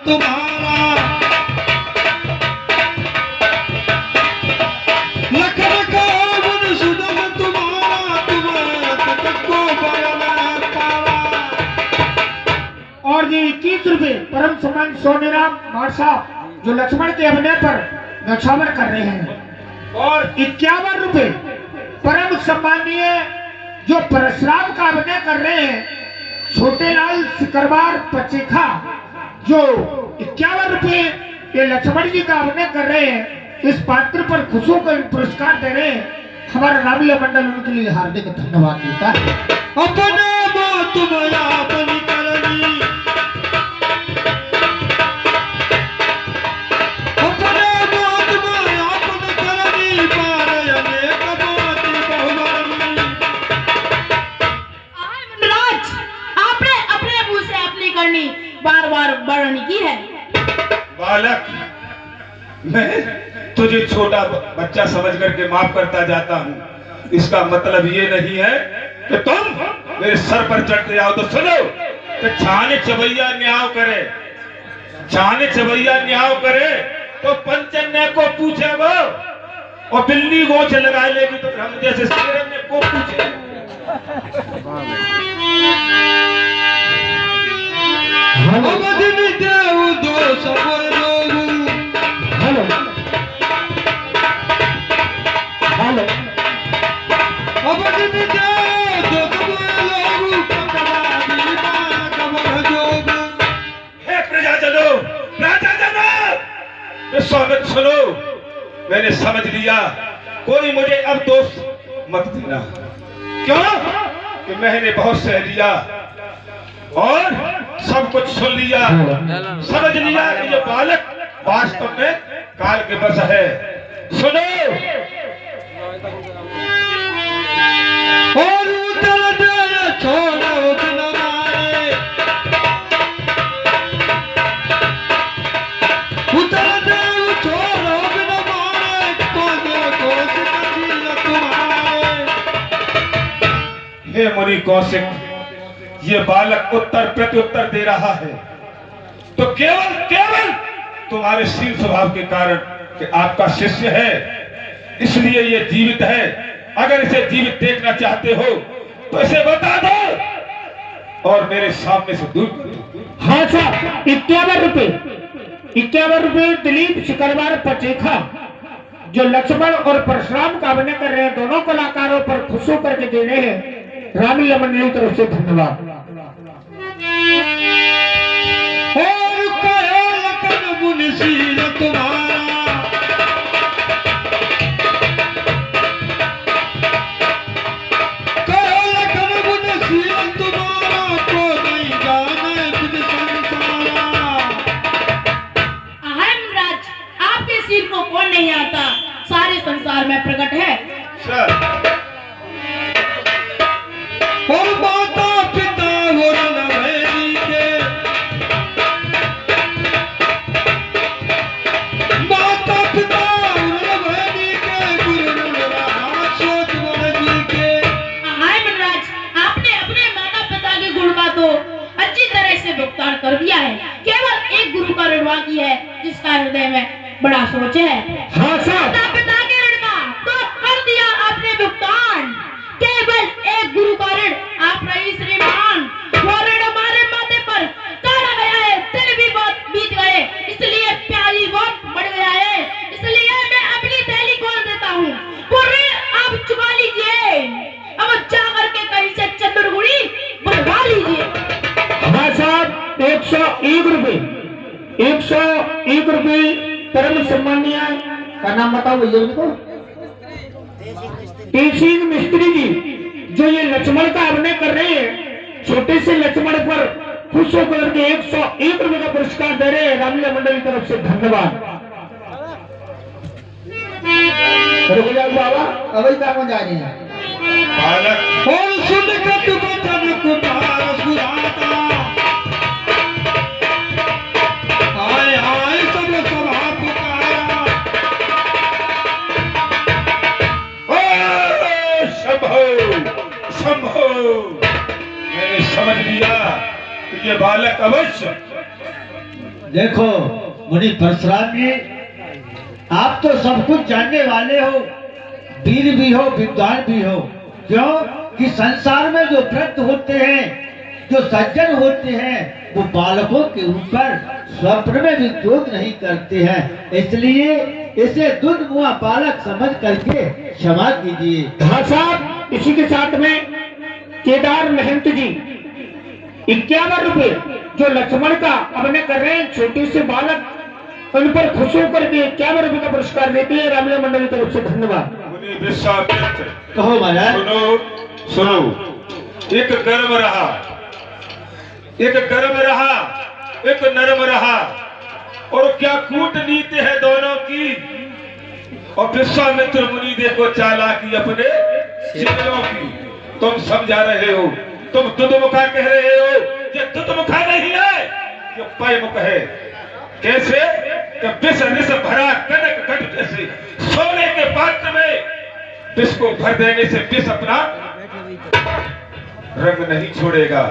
तुम्हारा लख लख बुध सुदम तुम्हारा तुम्हें को बयान पारा। और ये 21 रुपए परम सम्मान सोनेराम भाट साहब जो लक्ष्मण के अभिनय पर नौछावर कर रहे हैं। और 51 रुपए परम सम्मानीय जो परशुराम का अभिनय कर रहे हैं छोटे लाल सिकरवार पचेखा जो 51 रुपए ये लक्ष्मण जी का अभिनय कर रहे हैं। इस पात्र पर खुश होकर पुरस्कार दे रहे हैं। हमारा रामलीला मंडल उनके लिए हार्दिक धन्यवाद देता है। अपने बात तुम्हारा अपनी करनी अपने बात तुम्हारा अपनी करनी पार अनेक बात बहुवरनी। मनराज आपने अपने मुंह से अपनी करनी बार बार वर्णन की है। बालक, मैं तुझे छोटा बच्चा समझ करके माफ करता जाता हूँ। इसका मतलब ये नहीं है कि तुम मेरे सर पर चढ़ते आओ। तो सुनो कि छाने चबैया न्याय करे, छाने चबैया न्याय करे तो पंचन्या को पूछे वो, और बिल्ली गोच लगा लेगी तो हम जैसे शेरन्य को पूछे। अवधि देव दो सब हेलो हेलो अवधि देव दो सब लोग हे प्रजाजनों, राजाजनों, ये स्वागत सुनो। मैंने समझ लिया, कोई मुझे अब दोष मत देना। क्यों कि मैंने बहुत सह लिया और सब कुछ सुन लिया, समझ लिया कि ये बालक वास्तव में काल के बस है। सुनो, और उतर दे छोड़ो बिन मारे उतर दे छोड़ो बिन मारे कोस कबीर तुम्हारे। हे मुनि कौशिक, ये बालक उत्तर प्रत्युत्तर दे रहा है तो केवल केवल तुम्हारे शील स्वभाव के कारण कि आपका शिष्य है, इसलिए ये जीवित है। अगर इसे जीवित देखना चाहते हो तो इसे बता दो और मेरे सामने से दूर कर दो। हाँ साहब, 51 रुपए दिलीप सिकरवार पचेखा जो लक्ष्मण और परशुराम का अभिनय कर रहे हैं, दोनों कलाकारों पर खुश होकर के दे रहे हैं। रामलीला मंडल की तरफ से धन्यवाद। और कहे लखन मुनिशील तुम्हारा कहे लखन मुनिशील तुम्हारा को नहीं जाने विधि संसारा। मनराज आपके सिर को कौन नहीं आता, सारे संसार में प्रकट है। सर, और माता पिता हो नभेरी के माता पिता हो नभेरी के गुरु रामचोद जी के। मनराज आपने अपने माता पिता के गुण का तो अच्छी तरह से भुगतान कर दिया है। केवल एक गुरु का ऋण बाकी है जिसका हृदय में बड़ा सोच है। हाँ साहब, माता पिता के ऋण का तो कर दिया आपने भुगतान, केवल एक गुरु का ऋण आप रही श्रीमान। वो ऋण हमारे माथे पर चढ़ा गया है, दिन भी बहुत बीत गए, इसलिए प्यारी बहुत बढ़ गया है। इसलिए मैं अपनी थैली खोल देता हूँ, वो ऋण आप चुका लीजिए। अब जा करके कहीं से चतुर्गुणी बनवा लीजिए। हाँ साहब, 101 रुपए परम सम्मानीय का नाम बताओ भैया उनको, तेसिंग मिस्त्री जी जो ये लक्ष्मण का अभिनय कर रहे हैं, छोटे से लक्ष्मण पर खुश होकर के 101 रुपए का पुरस्कार दे रहे हैं। रामलीला मंडल की तरफ से धन्यवाद। रुक जाओ बाबा, अभी कहाँ जा रहे हैं? बालक, और सुन के तुम जन कुमार सुराता आए आए सब सभा पुकारा। शंभो शंभो, मैंने समझ लिया कि ये बालक अवश्य देखो मुनि परशुराम जी, आप तो सब कुछ जानने वाले हो, वीर भी हो, विद्वान भी हो। क्यों कि संसार में जो वृद्ध होते हैं, जो सज्जन होते हैं, वो बालकों के ऊपर स्वप्न में भी क्रोध नहीं करते हैं। इसलिए इसे दूध मुआ बालक समझ करके क्षमा कीजिए। हाँ साहब, इसी के साथ में केदार महंत जी 51 रुपए जो लक्ष्मण का अपने कर रहे हैं, छोटे से बालक उन पर खुश होकर के 51 रुपए का पुरस्कार देते हैं रामलीला मंडल की तरफ से। धन्यवाद। मुनि विश्वामित्र, कहो महाराज। सुनो, एक गर्म रहा, एक गर्म रहा, एक नरम रहा, और क्या कूटनीति है दोनों की। और विश्वामित्र मुनि देखो चालाकी अपने चेलों की। तुम समझा रहे हो, तुम दुधमुखा कह रहे हो, ये दुधमुखा नहीं है, ये पैमुख है। कैसे कि विष रिस भरा कनक घट जैसे सोने के पात्र में विष को भर देने से विष अपना रंग नहीं छोड़ेगा,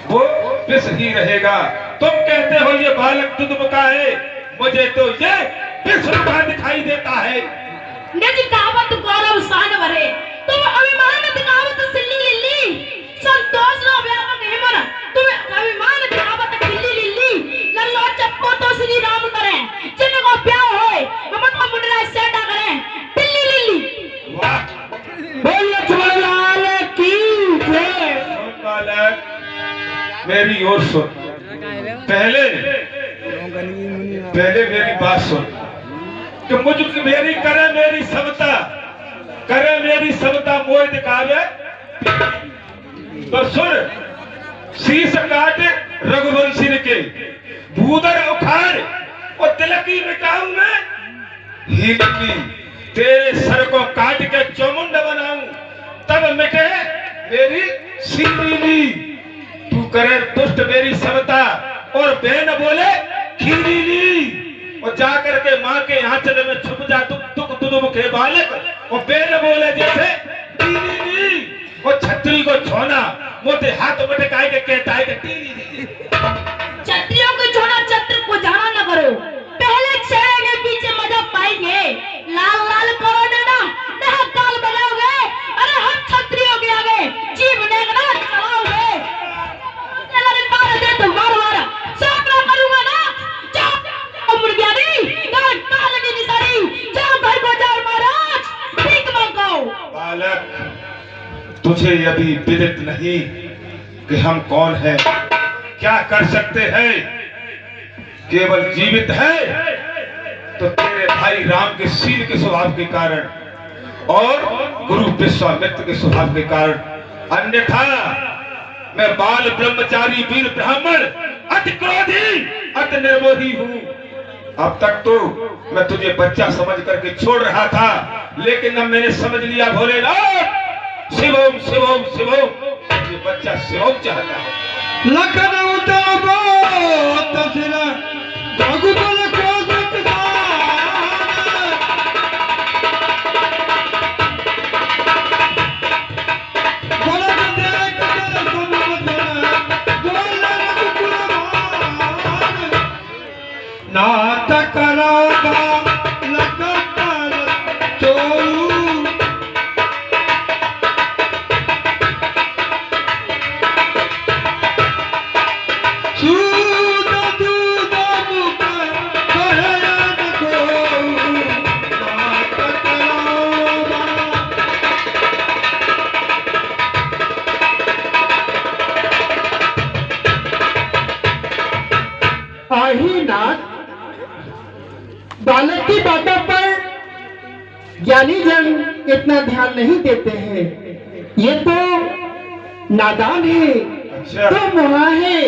वो विष ही रहेगा। तुम कहते हो ये बालक दुधमुखा है, मुझे तो ये विष रुखा दिखाई देता है। निज कहावत गौरव शान भरे, तुम अभिमान दिखावत सिल्ली लिल्ली, संतोष रो व्यापक हिमन, तुम अभिमान दिखावत खिल्ली लिल्ली, लल्लो चप्पो तो श्री राम करे, जिनको प्यार होए हम तो मुंडरा सेटा करे, बिल्ली लिल्ली। वाह, बोल लक्ष्मण लाल की जय। सुन बालक, मेरी ओर सुन। पहले मेरी बात सुन कि मुझ मेरी करे मेरी समता, करे मेरी समता मोह दिखावे। तो सुन, शीश काट रघुवंशी के, भूदर उखाड़ और तिलकी मिटाऊं मैं, हिलकी तेरे सर को काट के चौमुंड बनाऊं, तब मिटे मेरी सीरीली। तू करे दुष्ट मेरी समता और बहन बोले खीरीली, और जाकर के माँ के आंचल में छुप जा तुक दुधमुखे बालक, और बहन बोले जैसे टीरीली, और छतरी को छोना मोटे हाथ मटकाए के कहता है कि टीरीली। छत्रियों को छोड़ा, छत्र को जाना न करो, पहले चेहरे के पीछे मजा पाएंगे, लाल लाल करो ना ना ताल बजाओगे, अरे हम छत्रियों के आगे जीवने का ना चलाओगे। अरे मार दे तो मार सामना करूंगा ना, जा मुर्गिया नहीं काल की निशानी, जाओ घर को जाओ महाराज, भीख मांगो। बालक, तुझे अभी विदित नहीं कि हम कौन हैं, क्या कर सकते हैं। केवल जीवित है तो तेरे भाई राम के शील के स्वभाव के कारण और गुरु विश्वामित्र के स्वभाव के कारण, अन्यथा मैं बाल ब्रह्मचारी वीर ब्राह्मण अति क्रोधी अति निर्मोही हूँ। अब तक तो मैं तुझे बच्चा समझ करके छोड़ रहा था, लेकिन अब मैंने समझ लिया भोलेनाथ, शिवम शिवम शिवम, ये बच्चा शिवम चाहता है। लखन उताबो तसिरा रघुकुल क्रोधित भरत देख कर सुमधुर बोल रघुकुल मान, नाथ कराता लखन चोरू बालक की बातों पर ज्ञानी जन इतना ध्यान नहीं देते हैं, ये तो नादान है, तो मुआ है।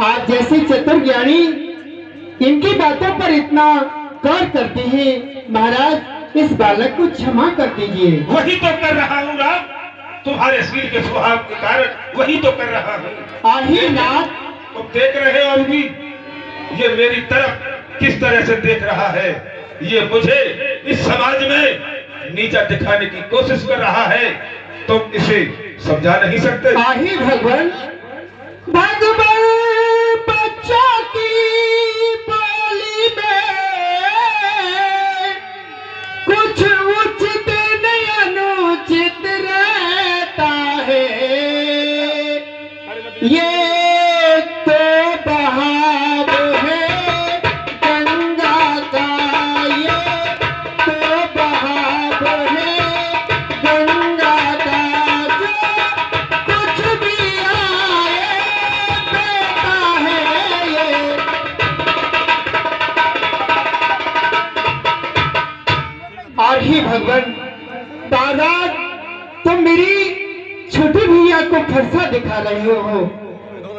आप जैसे चतुर ज्ञानी इनकी बातों पर इतना गौर करते हैं, महाराज इस बालक को क्षमा कर दीजिए। वही तो कर रहा हूँ राम, तुम्हारे शील के स्वभाव के कारण वही तो कर रहा हूँ। आही नाथ, तुम देख रहे हो अभी ये मेरी तरफ किस तरह से देख रहा है, ये मुझे इस समाज में नीचा दिखाने की कोशिश कर रहा है, तुम इसे समझा नहीं सकते। आही भगवान, भगवान बच्चा की आही भगवान, दादा तुम मेरी छोटी भैया को फरसा दिखा रहे हो।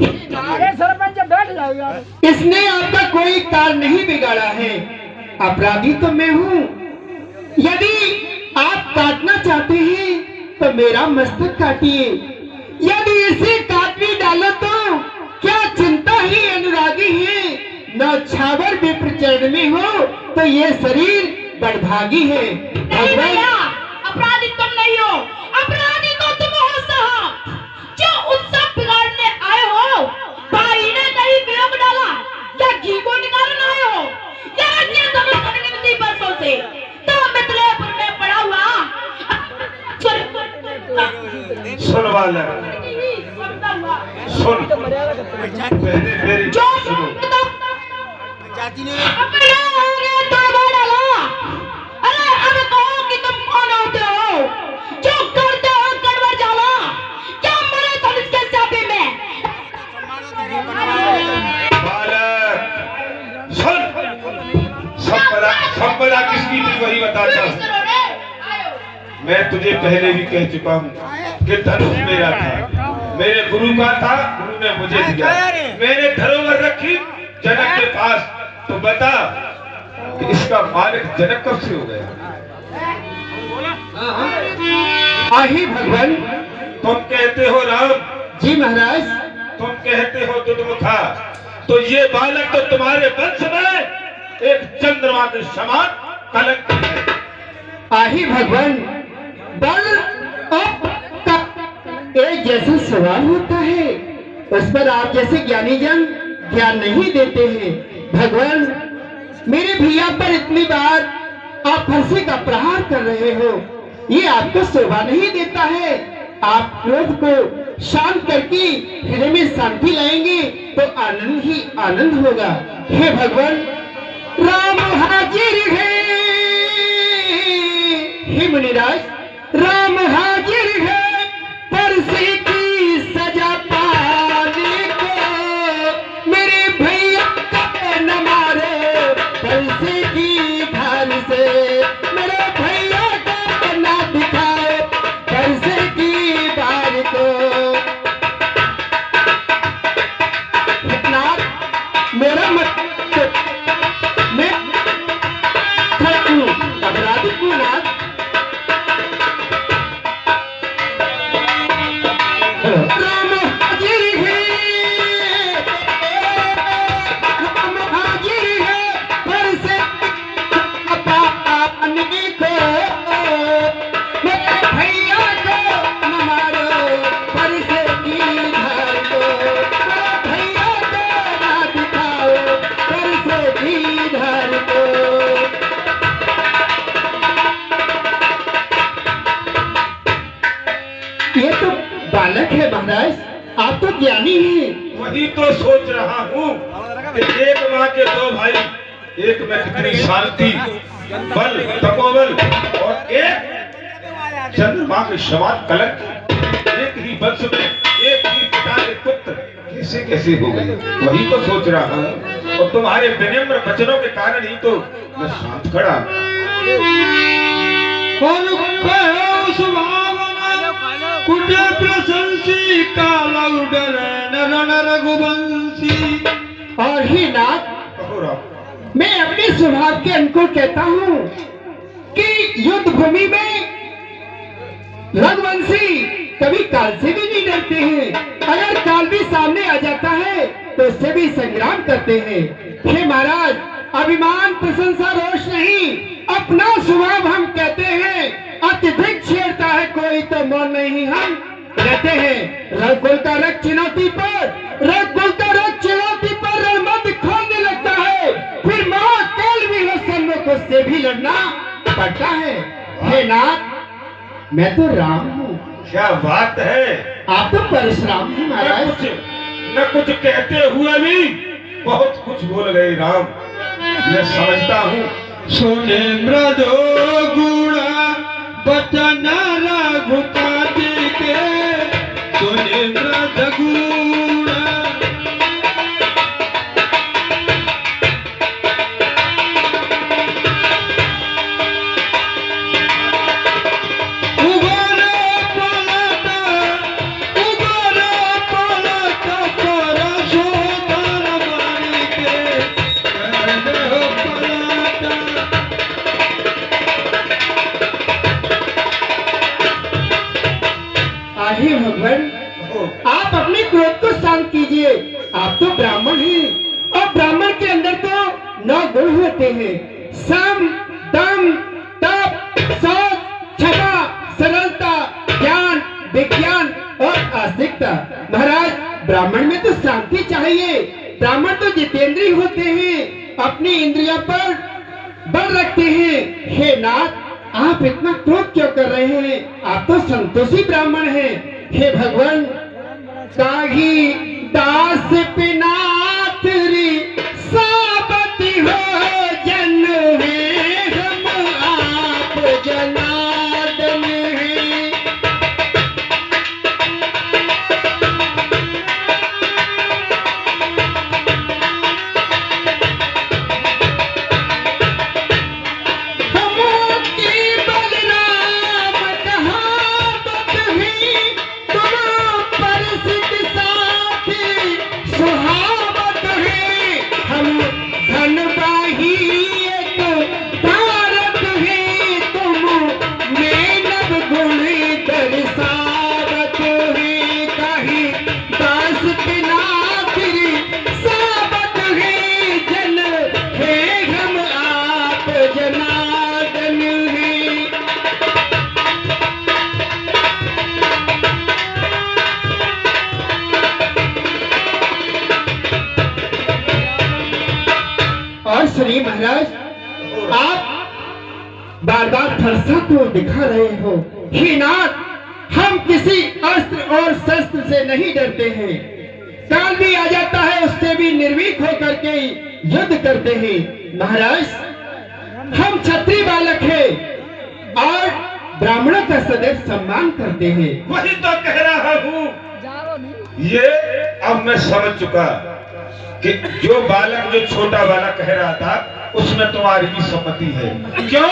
अरे सरपंच बैठ जाओ यार। इसने आपका कोई कार नहीं बिगाड़ा है, अपराधी तो मैं हूँ। यदि आप काटना चाहते हैं तो मेरा मस्तक काटिए, यदि इसे काट भी डालो तो क्या चिंता ही अनुरागी है। नौछावर विप्र चरण में हो तो ये शरीर बड़भागी है। नहीं भैया, अपराधी तुम नहीं हो, अपराधी तो तुम हो साहब, जो उत्सव बिगाड़ने आए हो। भाई ने कहीं वियोग डाला या घी को निकालने आए हो, या ये सब करने बरसों से तो मिथिलेपुर में पड़ा हुआ। सुन बालक, सुन, पहले मेरी जो सुनो। अपने आगे तोड़वा डाला। अरे अब कहो कि तुम कौन होते हो, जो करते हो गड़बड़ जाला, क्या मरे तुम इसके चाबी में। बालक सुन, सब बड़ा किसकी थी वही बताता हूँ। मैं तुझे पहले भी कह चुका हूँ कि धनुष मेरा था, मेरे गुरु का था, गुरु ने मुझे दिया। मैंने धरोहर रखी जनक के पास, तो बता कि इसका मालिक जनक कब से हो गया। आही भगवान। तुम कहते हो राम, जी महाराज। तुम कहते हो दुर्मुखा, तो ये बालक तो तुम्हारे वंश में एक चंद्रमा के समान कलंक है। आही भगवान, बल एक जैसा सवाल होता है, उस पर आप जैसे ज्ञानी जन ध्यान नहीं देते हैं। भगवान, मेरे भैया पर इतनी बार आप फरसे का प्रहार कर रहे हो, ये आपको शोभा नहीं देता है। आप क्रोध को शांत करके हृदय में शांति लाएंगे तो आनंद ही आनंद होगा। हे भगवान, राम हाजिर है। हे मुनिराज, राम हाजिर है परसे की सजा पाने को। मेरे भैया का न मारे परसे की धार से, मेरे भैया का न दिखाए परसे की धार को। मेरा मत मैं अपराधी को नाथ राम हाजिर है, राम हाजिर है परसे पाने को। मेरे भैया को न मारो परसे की धार को, मेरे भैया को न दिखाओ परसे की धार को। ये तो बालक है महाराज, आप तो ज्ञानी हैं। वही तो सोच रहा हूँ कि एक माँ के दो भाई, एक में कितनी शांति, बल, तपोबल, और एक चंद्रमा के समान कलंक, एक ही वंश में एक ही पिता के पुत्र कैसे कैसे हो गए। वही तो सोच रहा हूँ, और तुम्हारे विनम्र वचनों के कारण ही तो मैं शांत खड़ा। कुटे प्रशंसी काला उडर नरण रघुवंशी। और ही नाथ, कहो राम, मैं अपने स्वभाव के अनुकूल कहता हूँ कि युद्ध भूमि में रघुवंशी कभी काल से भी नहीं डरते हैं। अगर काल भी सामने आ जाता है तो उससे भी संग्राम करते हैं। हे महाराज, अभिमान प्रशंसा रोष नहीं, अपना स्वभाव हम कहते हैं। अत्यधिक छेड़ता है कोई तो मौन नहीं हम रहते हैं। रघुकुल का रक्त चुनौती पर, रघुकुल का रक्त चुनौती पर रणमंद खोलने लगता है, फिर महाकाल भी हो सम्मुख उससे भी लड़ना पड़ता है। हे नाथ, मैं तो राम हूँ। क्या बात है। आप तो परशुराम हैं महाराज। न कुछ कहते हुए भी बहुत कुछ बोल गए राम। मैं समझता हूँ सुनेन्द्र दो गुणा बचन रघुपति के, सुनेन्द्र दगुणा। गुण होते हैं, सम, दम, तप, शौच, क्षमा, सरलता, ज्ञान, विज्ञान और आस्तिकता। महाराज, ब्राह्मण में तो शांति चाहिए। ब्राह्मण तो जितेंद्रिय होते हैं, अपनी इंद्रियों पर बल रखते हैं। हे नाथ, आप इतना क्रोध क्यों कर रहे हैं? आप तो संतोषी ब्राह्मण हैं। हे भगवान, काही दास पिनाथ री साबती हो जन है, हम आप जनार्दन है। और श्री महाराज, आप बार बार फरसा को दिखा रहे हो। हे नाथ, हम किसी अस्त्र और शस्त्र से नहीं डरते हैं। काल भी आ जाता है, उससे भी निर्भीक होकर के युद्ध करते हैं। महाराज, हम क्षत्रिय बालक हैं और ब्राह्मणों का सदैव सम्मान करते हैं। वही तो कह रहा हूँ। जाओ नहीं। ये अब मैं समझ चुका कि जो बालक, जो छोटा बालक कह रहा था, उसमें तुम्हारी भी सम्मति है। क्यों?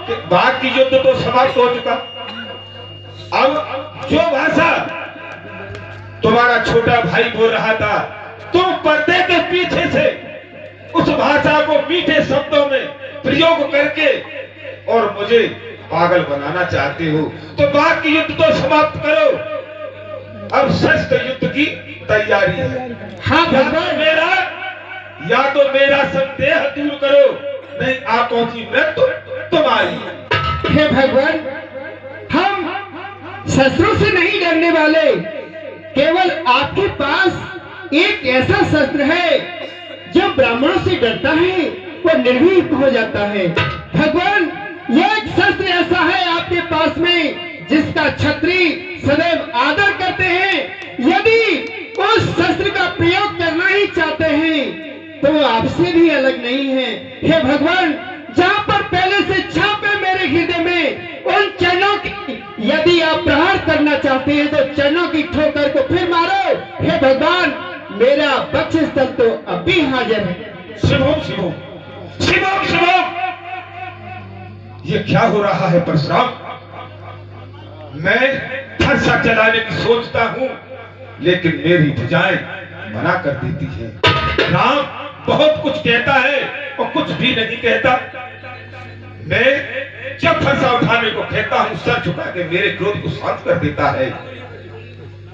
कि बाकी युद्ध तो समाप्त हो चुका। अब जो भाषा तुम्हारा छोटा भाई बोल रहा था, तुम पर्दे के पीछे से उस भाषा को मीठे शब्दों में प्रयोग करके और मुझे पागल बनाना चाहते हो, तो बाकी युद्ध तो समाप्त करो। अब शस्त्र युद्ध की तैयारी है। हाँ भगवान, या तो मेरा संदेह दूर करो, नहीं आंखों की मृत्यु तुम्हारी। हे भगवान, हम शस्त्रों से नहीं डरने वाले, केवल आपके पास एक ऐसा शस्त्र है जो ब्राह्मणों से डरता है, वो निर्भीक हो जाता है। भगवान, यह एक शस्त्र ऐसा है आपके पास में जिसका क्षत्रिय सदैव आदर करते हैं। यदि उस शस्त्र का प्रयोग करना ही चाहते हैं तो वो आपसे भी अलग नहीं है। हे भगवान, जहाँ पर पहले से छाप है मेरे हृदय में, उन चरणों की यदि आप प्रहार करना चाहते हैं तो चरणों की ठोकर को फिर मारो। हे भगवान, मेरा बक्षस्थल तो अब भी हाजिर है। शिवम शिवम शिवम शिवम, ये क्या हो रहा है परशुराम? मैं फरसा चलाने की सोचता हूँ, लेकिन मेरी भुजाएं मना कर देती है। राम बहुत कुछ कहता है और कुछ भी नहीं कहता। मैं जब फरसा उठाने को कहता हूँ, सर झुका के मेरे क्रोध को शांत कर देता है।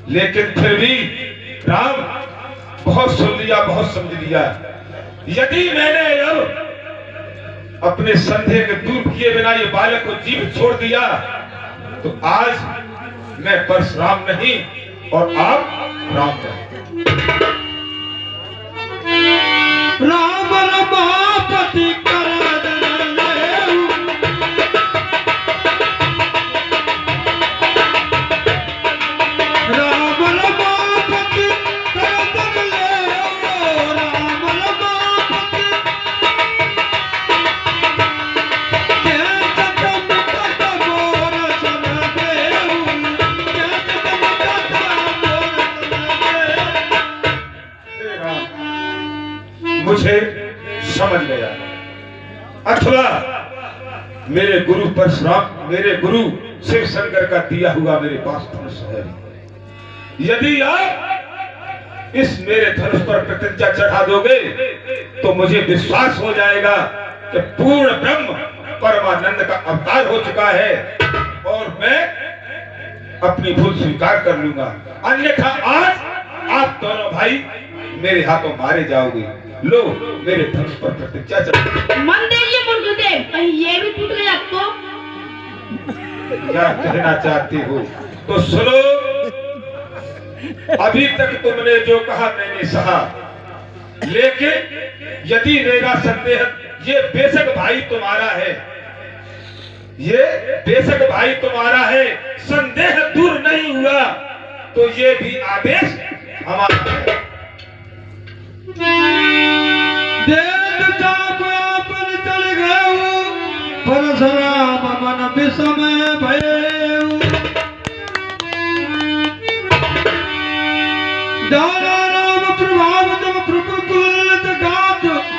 लेकिन फिर भी राम बहुत सुन लिया, बहुत समझ लिया। यदि मैंने अब अपने संदेह के दूर किए बिना ये बालक को जीवित छोड़ दिया तो आज मैं परशुराम नहीं और आप राम नहीं। राम रमापति मुझे समझ गया। अथवा मेरे गुरु परशुराम, मेरे गुरु शिव शंकर का दिया हुआ मेरे पास धनुष है। यदि आप इस मेरे धनुष पर प्रतिज्ञा चढ़ा दोगे तो मुझे विश्वास हो जाएगा कि पूर्ण ब्रह्म परमानंद का अवतार हो चुका है और मैं अपनी भूल स्वीकार कर लूंगा। अन्यथा आज आप दोनों भाई मेरे हाथों मारे जाओगे। लो मेरे धनुष पर प्रतिज्ञा चढ़ा। मन देखिए मूर्खदेव, कहीं ये भी टूट गया तो? क्या कहना चाहती हो तो सुनो। अभी तक तुमने जो कहा मैंने सहा, लेकिन यदि मेरा संदेह, ये बेशक भाई तुम्हारा है, ये बेशक भाई तुम्हारा है, संदेह दूर नहीं हुआ तो ये भी आदेश हमारा है। परशुराम मन विषम भय